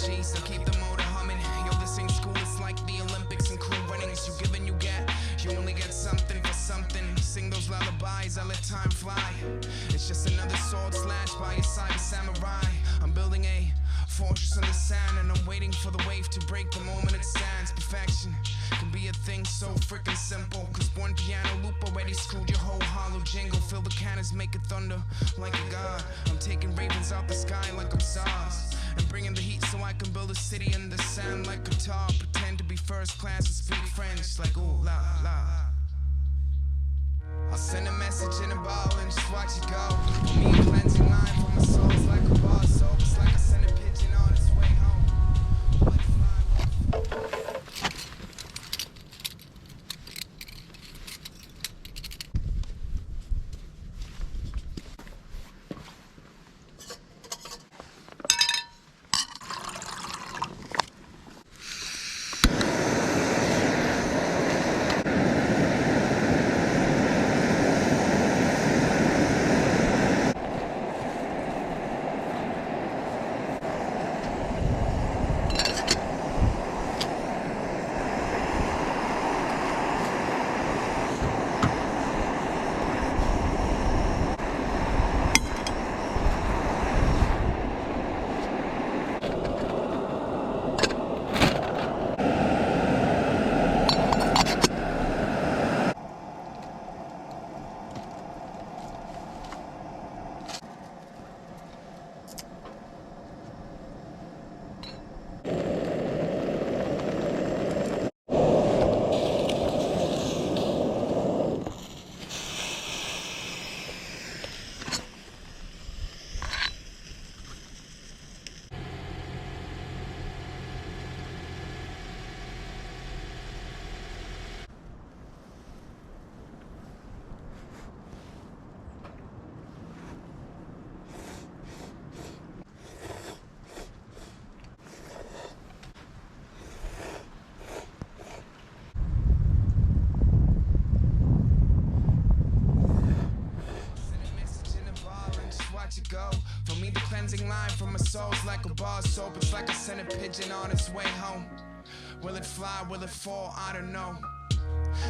G, so keep the motor humming. Yo, this ain't school, it's like the Olympics and cool runnings. You give and you get, you only get something for something. Sing those lullabies, I let time fly. It's just another sword slash by your cyber samurai. I'm building a fortress on the sand, and I'm waiting for the wave to break the moment it stands. Perfection can be a thing so freaking simple, cause one piano loop already screwed your whole hollow jingle. Fill the cannons, make it thunder like a god. I'm taking ravens out the sky like I'm SARS, and bringing the heat so I can build a city in the sand like Qatar. Pretend to be first class and speak French like ooh la la. I'll send a message in a ball and just watch it go. Put me a cleansing line from my soul's like a bar soap. It's like I sent a pigeon on its way home. Go. For me, the cleansing line from my soul's like a bar soap. It's like I sent a pigeon on its way home. Will it fly? Will it fall? I don't know.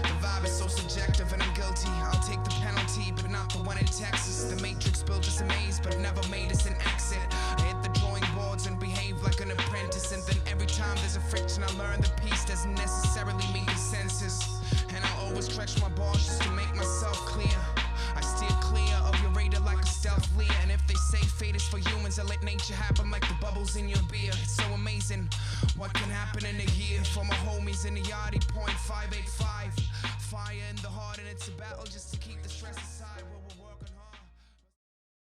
The vibe is so subjective and I'm guilty. I'll take the penalty, but not the one in Texas. The Matrix built us a maze, but never made us an exit. I hit the drawing boards and behave like an apprentice, and then every time there's a friction, I learn the piece doesn't necessarily make consensus. And I always stretch my balls just to make myself clear. I steer clear of your radar like a stealth leer. And if they say fate is for humans, I let nature happen like the bubbles in your beer. It's so amazing what can happen in a year. For my homies in the yardie, .585. Fire in the heart and it's a battle just to keep the stress aside.